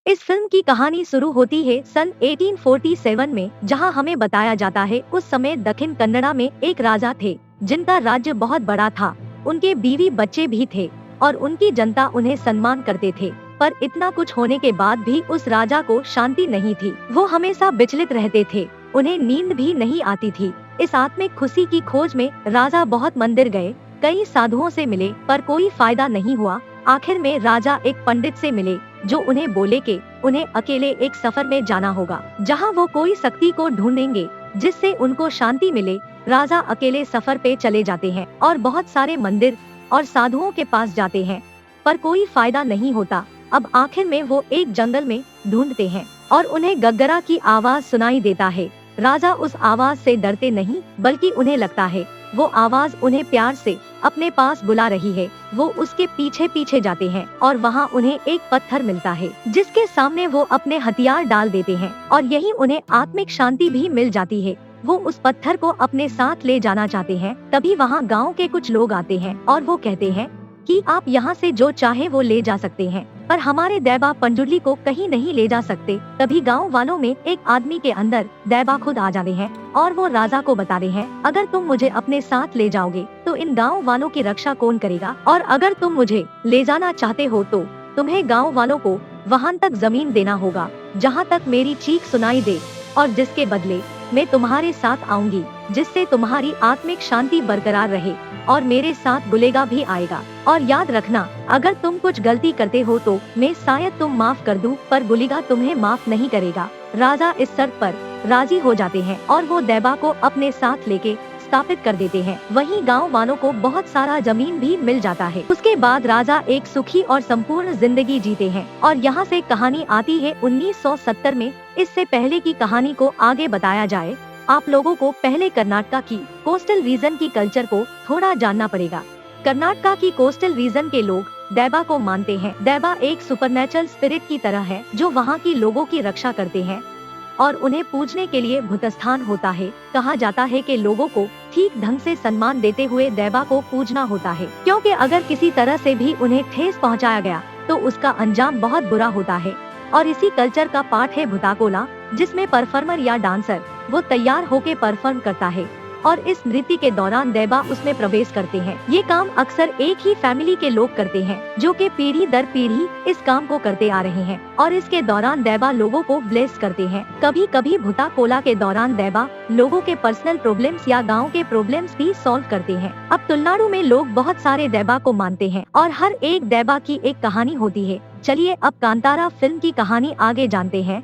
इस फिल्म की कहानी शुरू होती है सन 1847 में, जहां हमें बताया जाता है उस समय दक्षिण कन्नड़ा में एक राजा थे जिनका राज्य बहुत बड़ा था। उनके बीवी बच्चे भी थे और उनकी जनता उन्हें सम्मान करते थे। पर इतना कुछ होने के बाद भी उस राजा को शांति नहीं थी। वो हमेशा विचलित रहते थे, उन्हें नींद भी नहीं आती थी। इस आत्मिक खुशी की खोज में राजा बहुत मंदिर गए, कई साधुओं से मिले, पर कोई फायदा नहीं हुआ। आखिर में राजा एक पंडित से मिले जो उन्हें बोले कि उन्हें अकेले एक सफर में जाना होगा, जहां वो कोई शक्ति को ढूंढेंगे जिससे उनको शांति मिले। राजा अकेले सफर पे चले जाते हैं और बहुत सारे मंदिर और साधुओं के पास जाते हैं, पर कोई फायदा नहीं होता। अब आखिर में वो एक जंगल में ढूंढते हैं और उन्हें गग्गरा की आवाज सुनाई देता है। राजा उस आवाज से डरते नहीं, बल्कि उन्हें लगता है वो आवाज उन्हें प्यार से अपने पास बुला रही है। वो उसके पीछे पीछे जाते हैं और वहाँ उन्हें एक पत्थर मिलता है जिसके सामने वो अपने हथियार डाल देते हैं और यही उन्हें आत्मिक शांति भी मिल जाती है। वो उस पत्थर को अपने साथ ले जाना चाहते हैं। तभी वहाँ गांव के कुछ लोग आते हैं और वो कहते हैं कि आप यहाँ से जो चाहे वो ले जा सकते हैं, पर हमारे दैबा पंजुर्ली को कहीं नहीं ले जा सकते। तभी गांव वालों में एक आदमी के अंदर दैबा खुद आ जाते हैं और वो राजा को बताते हैं, अगर तुम मुझे अपने साथ ले जाओगे तो इन गांव वालों की रक्षा कौन करेगा, और अगर तुम मुझे ले जाना चाहते हो तो तुम्हें गाँव वालों को वहाँ तक जमीन देना होगा जहाँ तक मेरी चीख सुनाई दे, और जिसके बदले मैं तुम्हारे साथ आऊंगी, जिससे तुम्हारी आत्मिक शांति बरकरार रहे और मेरे साथ गुलेगा भी आएगा। और याद रखना, अगर तुम कुछ गलती करते हो तो मैं शायद तुम माफ कर दूं, पर गुलेगा तुम्हें माफ नहीं करेगा। राजा इस शर्त पर राजी हो जाते हैं और वो दैबा को अपने साथ लेके स्थापित कर देते हैं। वहीं गांव वालों को बहुत सारा जमीन भी मिल जाता है। उसके बाद राजा एक सुखी और संपूर्ण जिंदगी जीते हैं। और यहाँ से कहानी आती है 1970 में। इससे पहले की कहानी को आगे बताया जाए, आप लोगों को पहले कर्नाटका की कोस्टल रीजन की कल्चर को थोड़ा जानना पड़ेगा। कर्नाटका की कोस्टल रीजन के लोग दैबा को मानते हैं। दैबा एक सुपरनेचुरल स्पिरिट की तरह है जो वहाँ की लोगों की रक्षा करते हैं और उन्हें पूजने के लिए भूतस्थान होता है। कहा जाता है कि लोगों को ठीक ढंग से सम्मान देते हुए दैबा को पूजना होता है, क्योंकि अगर किसी तरह से भी उन्हें ठेस पहुंचाया गया तो उसका अंजाम बहुत बुरा होता है। और इसी कल्चर का पार्ट है भूताकोला, जिसमें परफॉर्मर या डांसर वो तैयार होके परफॉर्म करता है और इस नृत्य के दौरान दैबा उसमें प्रवेश करते हैं। ये काम अक्सर एक ही फैमिली के लोग करते हैं, जो कि पीढ़ी दर पीढ़ी इस काम को करते आ रहे हैं और इसके दौरान दैबा लोगों को ब्लेस करते हैं। कभी कभी भूताकोला के दौरान दैबा लोगों के पर्सनल प्रॉब्लम्स या गांव के प्रॉब्लम्स भी सॉल्व करते हैं। अब तमिलनाडु में लोग बहुत सारे दैबा को मानते हैं और हर एक दैबा की एक कहानी होती है। चलिए अब कांतारा फिल्म की कहानी आगे जानते हैं।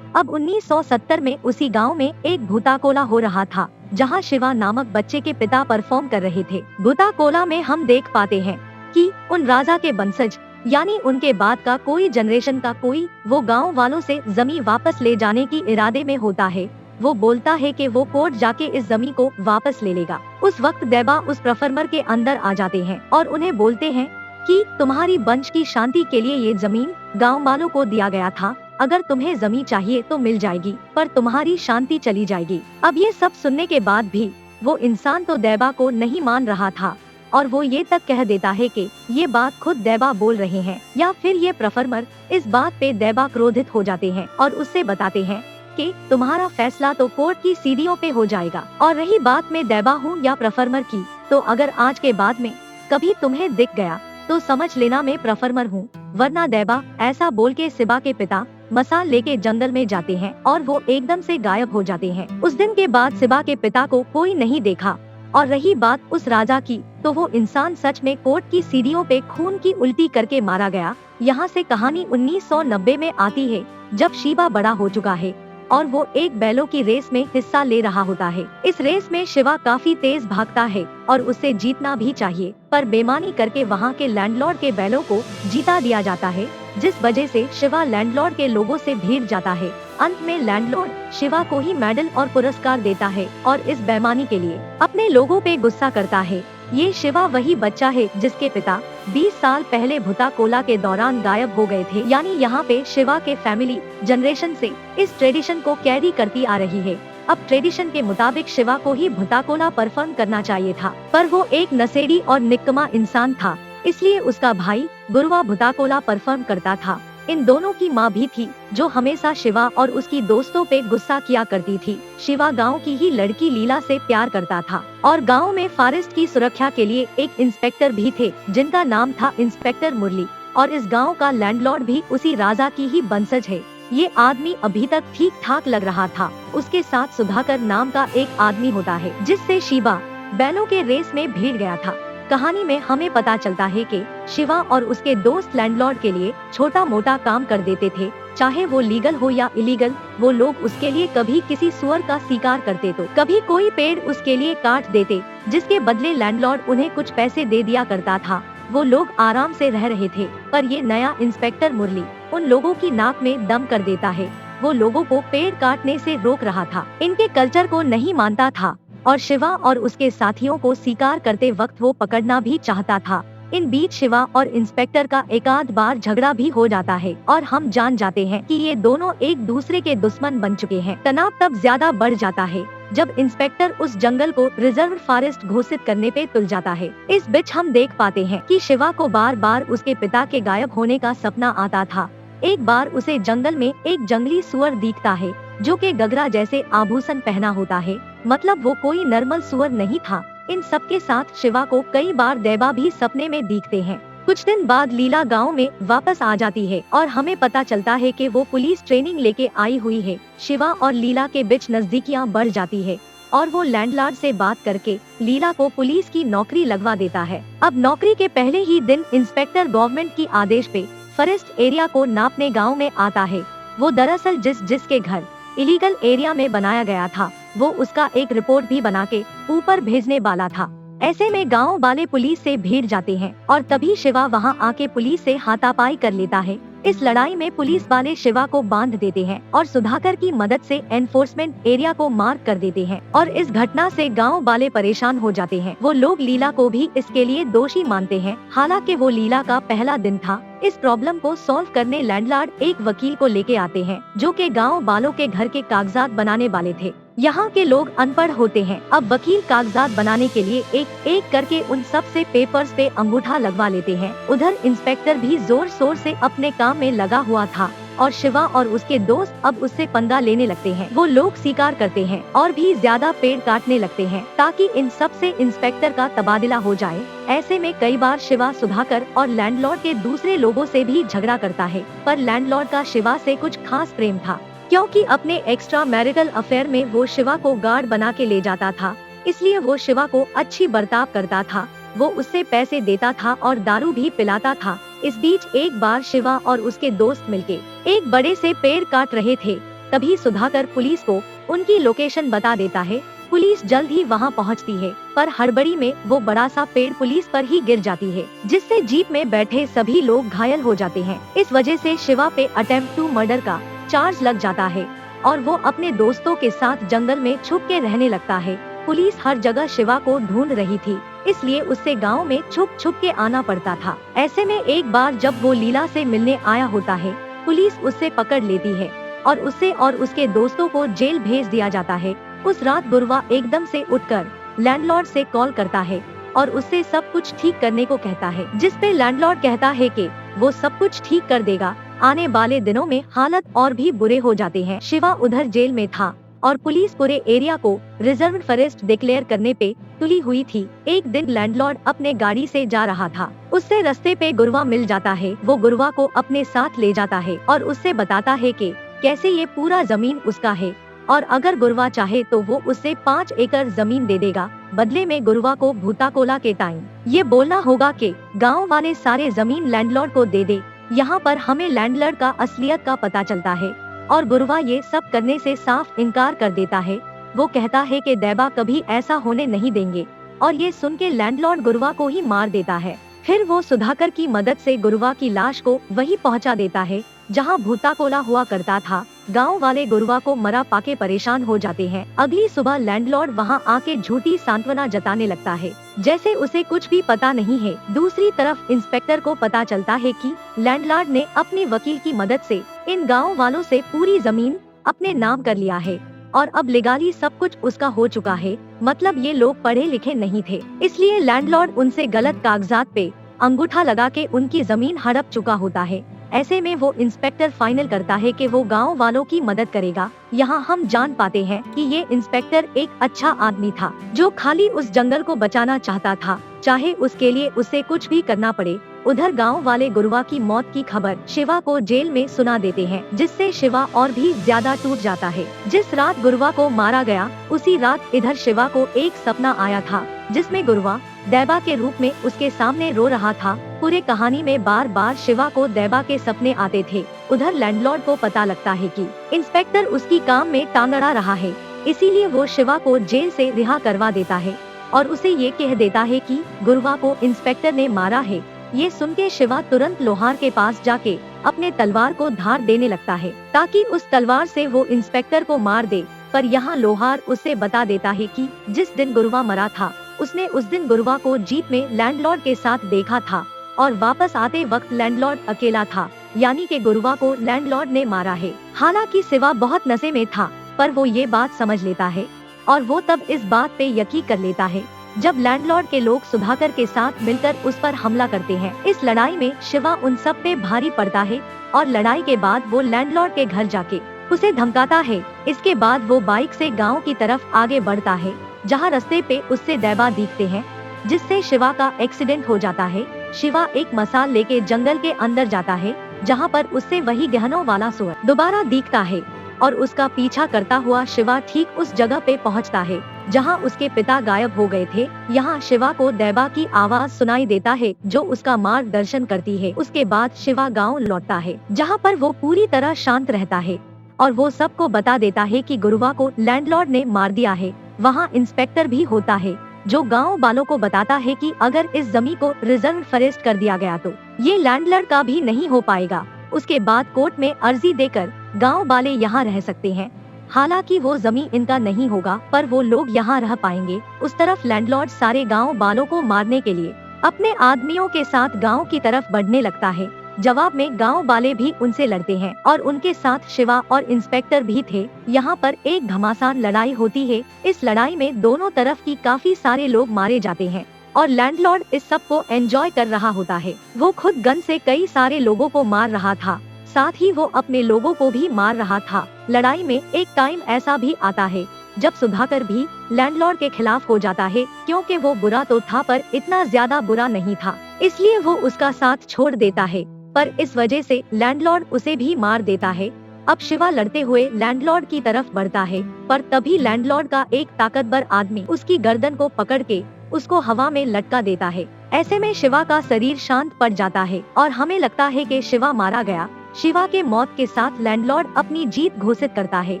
अब 1970 में उसी गांव में एक भूताकोला हो रहा था, जहां शिवा नामक बच्चे के पिता परफॉर्म कर रहे थे। भूताकोला में हम देख पाते हैं कि उन राजा के वंशज यानी उनके बाद का कोई जनरेशन का कोई वो गांव वालों से जमीन वापस ले जाने की इरादे में होता है। वो बोलता है कि वो कोर्ट जाके इस जमीन को वापस ले लेगा। उस वक्त दैबा उस परफॉर्मर के अंदर आ जाते हैं और उन्हें बोलते हैं कि तुम्हारी वंश की शांति के लिए ये जमीन गाँव वालों को दिया गया था, अगर तुम्हें जमीन चाहिए तो मिल जाएगी, पर तुम्हारी शांति चली जाएगी। अब ये सब सुनने के बाद भी वो इंसान तो दैबा को नहीं मान रहा था और वो ये तक कह देता है कि ये बात खुद दैबा बोल रहे हैं, या फिर ये परफॉर्मर। इस बात पे दैबा क्रोधित हो जाते हैं और उससे बताते हैं कि तुम्हारा फैसला तो कोर्ट की सीढ़ियों पे हो जाएगा। और रही बात में दैबा हूँ या परफॉर्मर की, तो अगर आज के बाद में कभी तुम्हें दिख गया तो समझ लेना मैं परफॉर्मर हूँ, वरना दैबा ऐसा बोल के शिवा के पिता मसाल लेके जंगल में जाते हैं और वो एकदम से गायब हो जाते हैं। उस दिन के बाद शिवा के पिता को कोई नहीं देखा। और रही बात उस राजा की, तो वो इंसान सच में कोर्ट की सीढ़ियों पे खून की उल्टी करके मारा गया। यहाँ से कहानी 1990 में आती है, जब शिवा बड़ा हो चुका है और वो एक बैलों की रेस में हिस्सा ले रहा होता है। इस रेस में शिवा काफी तेज भागता है और उसे जीतना भी चाहिए, पर बेईमानी करके वहाँ के लैंडलॉर्ड के बैलों को जीता दिया जाता है, जिस वजह से शिवा लैंडलॉर्ड के लोगों से भिड़ जाता है। अंत में लैंडलॉर्ड शिवा को ही मेडल और पुरस्कार देता है और इस बेईमानी के लिए अपने लोगों पे गुस्सा करता है। ये शिवा वही बच्चा है जिसके पिता 20 साल पहले भूताकोला के दौरान गायब हो गए थे। यानी यहाँ पे शिवा के फैमिली जनरेशन से इस ट्रेडिशन को कैरी करती आ रही है। अब ट्रेडिशन के मुताबिक शिवा को ही भूताकोला परफॉर्म करना चाहिए था, पर वो एक नशेड़ी और निकम्मा इंसान था, इसलिए उसका भाई गुरुवा भूताकोला परफॉर्म करता था। इन दोनों की माँ भी थी, जो हमेशा शिवा और उसकी दोस्तों पे गुस्सा किया करती थी। शिवा गांव की ही लड़की लीला से प्यार करता था और गांव में फॉरेस्ट की सुरक्षा के लिए एक इंस्पेक्टर भी थे, जिनका नाम था इंस्पेक्टर मुरली। और इस गांव का लैंडलॉर्ड भी उसी राजा की ही बंसज है। ये आदमी अभी तक ठीक ठाक लग रहा था। उसके साथ सुधाकर नाम का एक आदमी होता है, जिससे शिवा बैलों के रेस में भिड़ गया था। कहानी में हमें पता चलता है कि शिवा और उसके दोस्त लैंडलॉर्ड के लिए छोटा मोटा काम कर देते थे, चाहे वो लीगल हो या इलीगल। वो लोग उसके लिए कभी किसी सुअर का शिकार करते तो कभी कोई पेड़ उसके लिए काट देते, जिसके बदले लैंडलॉर्ड उन्हें कुछ पैसे दे दिया करता था। वो लोग आराम से रह रहे थे, पर ये नया इंस्पेक्टर मुरली उन लोगों की नाक में दम कर देता है। वो लोगों को पेड़ काटने से रोक रहा था, इनके कल्चर को नहीं मानता था और शिवा और उसके साथियों को शिकार करते वक्त वो पकड़ना भी चाहता था। इन बीच शिवा और इंस्पेक्टर का एकाध बार झगड़ा भी हो जाता है और हम जान जाते हैं कि ये दोनों एक दूसरे के दुश्मन बन चुके हैं। तनाव तब ज्यादा बढ़ जाता है जब इंस्पेक्टर उस जंगल को रिजर्व फॉरेस्ट घोषित करने पे तुल जाता है। इस बीच हम देख पाते हैं कि शिवा को बार बार उसके पिता के गायब होने का सपना आता था। एक बार उसे जंगल में एक जंगली सुअर दिखता है, जो के गगरा जैसे आभूषण पहना होता है, मतलब वो कोई नॉर्मल सुअर नहीं था। इन सब के साथ शिवा को कई बार देवा भी सपने में दिखते हैं। कुछ दिन बाद लीला गांव में वापस आ जाती है और हमें पता चलता है कि वो पुलिस ट्रेनिंग लेके आई हुई है। शिवा और लीला के बीच नजदीकियां बढ़ जाती है और वो लैंडलॉर्ड से बात करके लीला को पुलिस की नौकरी लगवा देता है। अब नौकरी के पहले ही दिन इंस्पेक्टर गवर्नमेंट की आदेश पे फॉरेस्ट एरिया को नापने गाँव में आता है। वो दरअसल जिसके घर इलीगल एरिया में बनाया गया था, वो उसका एक रिपोर्ट भी बना के ऊपर भेजने वाला था। ऐसे में गांव वाले पुलिस से भिड़ जाते हैं और तभी शिवा वहां आके पुलिस से हाथापाई कर लेता है। इस लड़ाई में पुलिस वाले शिवा को बांध देते हैं और सुधाकर की मदद से एनफोर्समेंट एरिया को मार्क कर देते हैं और इस घटना से गांव वाले परेशान हो जाते हैं। वो लोग लीला को भी इसके लिए दोषी मानते हैं, हालांकि वो लीला का पहला दिन था। इस प्रॉब्लम को सॉल्व करने लैंडलॉर्ड एक वकील को लेके आते हैं, जो के गांव वालों के घर के कागजात बनाने वाले थे। यहाँ के लोग अनपढ़ होते हैं। अब वकील कागजात बनाने के लिए एक एक करके उन सब से पेपर्स पे अंगूठा लगवा लेते हैं। उधर इंस्पेक्टर भी जोर शोर से अपने काम में लगा हुआ था और शिवा और उसके दोस्त अब उससे पंगा लेने लगते हैं। वो लोग शिकार करते हैं और भी ज्यादा पेड़ काटने लगते हैं ताकि इन सब से इंस्पेक्टर का तबादला हो जाए। ऐसे में कई बार शिवा सुधाकर और लैंडलॉर्ड के दूसरे लोगों से भी झगड़ा करता है, पर लैंडलॉर्ड का शिवा से कुछ खास प्रेम था, क्योंकि अपने एक्स्ट्रा मैरिटल अफेयर में वो शिवा को गार्ड बना के ले जाता था, इसलिए वो शिवा को अच्छी बर्ताव करता था। वो उससे पैसे देता था और दारू भी पिलाता था। इस बीच एक बार शिवा और उसके दोस्त मिलके एक बड़े से पेड़ काट रहे थे, तभी सुधाकर पुलिस को उनकी लोकेशन बता देता है। पुलिस जल्द ही वहां पहुंचती है, पर हड़बड़ी में वो बड़ा सा पेड़ पुलिस पर ही गिर जाती है, जिससे जीप में बैठे सभी लोग घायल हो जाते हैं। इस वजह से शिवा पे अटेम्प्ट टू मर्डर का चार्ज लग जाता है और वो अपने दोस्तों के साथ जंगल में छुप के रहने लगता है। पुलिस हर जगह शिवा को ढूंढ रही थी, इसलिए उससे गांव में छुप छुप के आना पड़ता था। ऐसे में एक बार जब वो लीला से मिलने आया होता है, पुलिस उससे पकड़ लेती है और उससे और उसके दोस्तों को जेल भेज दिया जाता है। उस रात गुरुवा एकदम से उठकर लैंडलॉर्ड से कॉल करता है और उससे सब कुछ ठीक करने को कहता है, जिस पे लैंडलॉर्ड कहता है कि वो सब कुछ ठीक कर देगा। आने वाले दिनों में हालत और भी बुरे हो जाते हैं। शिवा उधर जेल में था और पुलिस पूरे एरिया को रिजर्व फॉरेस्ट डिक्लेयर करने पे तुली हुई थी। एक दिन लैंडलॉर्ड अपने गाड़ी से जा रहा था, उससे रास्ते पे गुरुवा मिल जाता है। वो गुरुवा को अपने साथ ले जाता है और उससे बताता है कि कैसे ये पूरा जमीन उसका है और अगर गुरुवा चाहे तो वो उससे 5 एकड़ जमीन दे देगा। बदले में गुरुवा को भूताकोला के टाइम ये बोलना होगा कि गाँव वाले सारे जमीन लैंडलॉर्ड को दे दे। यहाँ पर हमें लैंडलॉर्ड का असलियत का पता चलता है और गुरुवा ये सब करने से साफ इनकार कर देता है। वो कहता है कि देवा कभी ऐसा होने नहीं देंगे और ये सुन के लैंडलॉर्ड गुरुवा को ही मार देता है। फिर वो सुधाकर की मदद से गुरुवा की लाश को वहीं पहुंचा देता है जहां भूताकोला हुआ करता था। गांव वाले गुरुवा को मरा पाके परेशान हो जाते हैं। अगली सुबह लैंडलॉर्ड वहां आके झूठी सांत्वना जताने लगता है, जैसे उसे कुछ भी पता नहीं है। दूसरी तरफ इंस्पेक्टर को पता चलता है कि लैंडलॉर्ड ने अपने वकील की मदद से इन गाँव वालों से पूरी जमीन अपने नाम कर लिया है और अब लीगली सब कुछ उसका हो चुका है। मतलब ये लोग पढ़े लिखे नहीं थे, इसलिए लैंडलॉर्ड उनसे गलत कागजात पे अंगूठा लगा के उनकी जमीन हड़प चुका होता है। ऐसे में वो इंस्पेक्टर फाइनल करता है कि वो गांव वालों की मदद करेगा। यहाँ हम जान पाते हैं कि ये इंस्पेक्टर एक अच्छा आदमी था जो खाली उस जंगल को बचाना चाहता था, चाहे उसके लिए उसे कुछ भी करना पड़े। उधर गांव वाले गुरुवा की मौत की खबर शिवा को जेल में सुना देते हैं, जिससे शिवा और भी ज्यादा टूट जाता है। जिस रात गुरुवा को मारा गया उसी रात इधर शिवा को एक सपना आया था जिसमें गुरुवा दैबा के रूप में उसके सामने रो रहा था। पूरे कहानी में बार बार शिवा को दैबा के सपने आते थे। उधर लैंडलॉर्ड को पता लगता है कि इंस्पेक्टर उसकी काम में टांग अड़ा रहा है, इसीलिए वो शिवा को जेल से रिहा करवा देता है और उसे ये कह देता है कि गुरुवा को इंस्पेक्टर ने मारा है। ये सुन के शिवा तुरंत लोहार के पास जाके अपने तलवार को धार देने लगता है ताकि उस तलवार से वो इंस्पेक्टर को मार दे। पर यहाँ लोहार उसे बता देता है कि जिस दिन गुरुवा मरा था उसने उस दिन गुरुवा को जीप में लैंडलॉर्ड के साथ देखा था और वापस आते वक्त लैंडलॉर्ड अकेला था, यानी कि गुरुवा को लैंडलॉर्ड ने मारा है। हालांकि शिवा बहुत नशे में था पर वो ये बात समझ लेता है और वो तब इस बात पे यकीन कर लेता है जब लैंडलॉर्ड के लोग सुधाकर के साथ मिलकर उस पर हमला करते हैं। इस लड़ाई में शिवा उन सब पे भारी पड़ता है और लड़ाई के बाद वो लैंडलॉर्ड के घर जाके उसे धमकाता है। इसके बाद वो बाइक से गांव की तरफ आगे बढ़ता है जहां रास्ते पे उससे दैबा दिखते हैं, जिससे शिवा का एक्सीडेंट हो जाता है। शिवा एक मसाल लेके जंगल के अंदर जाता है जहां पर उससे वही गहनों वाला सुअर दोबारा दिखता है और उसका पीछा करता हुआ शिवा ठीक उस जगह पे पहुंचता है जहां उसके पिता गायब हो गए थे। यहाँ शिवा को दैबा की आवाज सुनाई देता है जो उसका मार्गदर्शन करती है। उसके बाद शिवा गांव लौटता है जहां पर वो पूरी तरह शांत रहता है और वो सबको बता देता है कि गुरुवा को लैंडलॉर्ड ने मार दिया है। वहाँ इंस्पेक्टर भी होता है जो गांव वालों को बताता है कि अगर इस जमीन को रिजर्व फॉरेस्ट कर दिया गया तो ये लैंडलॉर्ड का भी नहीं हो पाएगा। उसके बाद कोर्ट में अर्जी देकर गांव वाले यहाँ रह सकते हैं। हालांकि वो जमीन इनका नहीं होगा पर वो लोग यहाँ रह पाएंगे। उस तरफ लैंडलॉर्ड सारे गांव वालों को मारने के लिए अपने आदमियों के साथ गांव की तरफ बढ़ने लगता है। जवाब में गांव वाले भी उनसे लड़ते हैं और उनके साथ शिवा और इंस्पेक्टर भी थे। यहाँ पर एक घमासान लड़ाई होती है। इस लड़ाई में दोनों तरफ की काफी सारे लोग मारे जाते हैं और लैंडलॉर्ड इस सब को एंजॉय कर रहा होता है। वो खुद गन से कई सारे लोगों को मार रहा था, साथ ही वो अपने लोगों को भी मार रहा था। लड़ाई में एक टाइम ऐसा भी आता है जब सुधाकर भी लैंडलॉर्ड के खिलाफ हो जाता है, क्योंकि वो बुरा तो था पर इतना ज्यादा बुरा नहीं था, इसलिए वो उसका साथ छोड़ देता है। पर इस वजह से लैंडलॉर्ड उसे भी मार देता है। अब शिवा लड़ते हुए लैंडलॉर्ड की तरफ बढ़ता है पर तभी लैंडलॉर्ड का एक ताकतवर आदमी उसकी गर्दन को पकड़ के उसको हवा में लटका देता है। ऐसे में शिवा का शरीर शांत पड़ जाता है और हमें लगता है कि शिवा मारा गया। शिवा के मौत के साथ लैंडलॉर्ड अपनी जीत घोषित करता है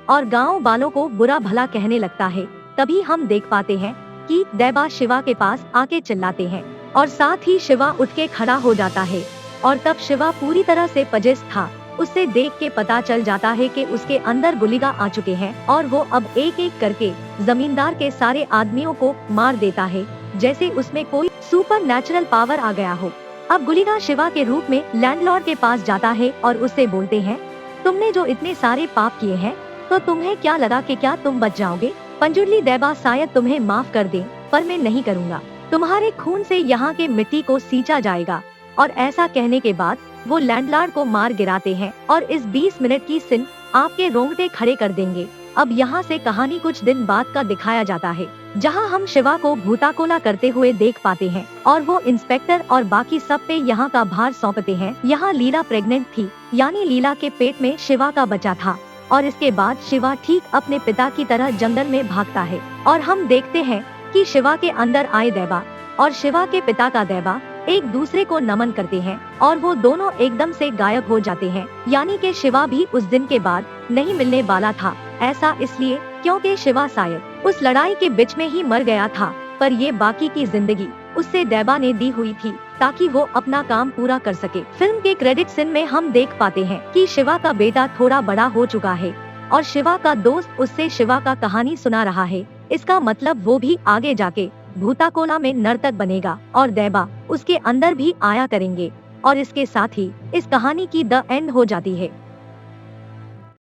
और गांव वालों को बुरा भला कहने लगता है। तभी हम देख पाते हैं कि दैबा शिवा के पास आके चिल्लाते हैं और साथ ही शिवा उठ के खड़ा हो जाता है और तब शिवा पूरी तरह से पजेस था। उसे देख के पता चल जाता है कि उसके अंदर गुलिगा आ चुके हैं और वो अब एक एक करके जमींदार के सारे आदमियों को मार देता है जैसे उसमें कोई सुपर नेचुरल पावर आ गया हो। अब गुलिगा शिवा के रूप में लैंडलॉर्ड के पास जाता है और उससे बोलते हैं, तुमने जो इतने सारे पाप किए हैं तो तुम्हें क्या लगा कि क्या तुम बच जाओगे? पंजुर्ली दैबा शायद तुम्हें माफ कर दे पर मैं नहीं करूँगा। तुम्हारे खून से यहाँ के मिट्टी को सींचा जाएगा। और ऐसा कहने के बाद वो लैंडलॉर्ड को मार गिराते हैं और इस 20 मिनट की सीन आपके रोंगटे खड़े कर देंगे। अब यहाँ से कहानी कुछ दिन बाद का दिखाया जाता है जहाँ हम शिवा को भूताकोला करते हुए देख पाते हैं और वो इंस्पेक्टर और बाकी सब पे यहाँ का भार सौंपते हैं। यहाँ लीला प्रेग्नेंट थी, यानी लीला के पेट में शिवा का बच्चा था और इसके बाद शिवा ठीक अपने पिता की तरह जंगल में भागता है और हम देखते हैं कि शिवा के अंदर आए दैबा और शिवा के पिता का दैबा एक दूसरे को नमन करते हैं और वो दोनों एकदम से गायब हो जाते हैं। यानी कि शिवा भी उस दिन के बाद नहीं मिलने वाला था। ऐसा इसलिए क्योंकि शिवा शायद उस लड़ाई के बीच में ही मर गया था, पर ये बाकी की जिंदगी उससे दैबा ने दी हुई थी ताकि वो अपना काम पूरा कर सके। फिल्म के क्रेडिट सीन में हम देख पाते हैं कि शिवा का बेटा थोड़ा बड़ा हो चुका है और शिवा का दोस्त उससे शिवा का कहानी सुना रहा है। इसका मतलब वो भी आगे जाके भूताकोला में नर्तक बनेगा और दैबा उसके अंदर भी आया करेंगे और इसके साथ ही इस कहानी की द एंड हो जाती है।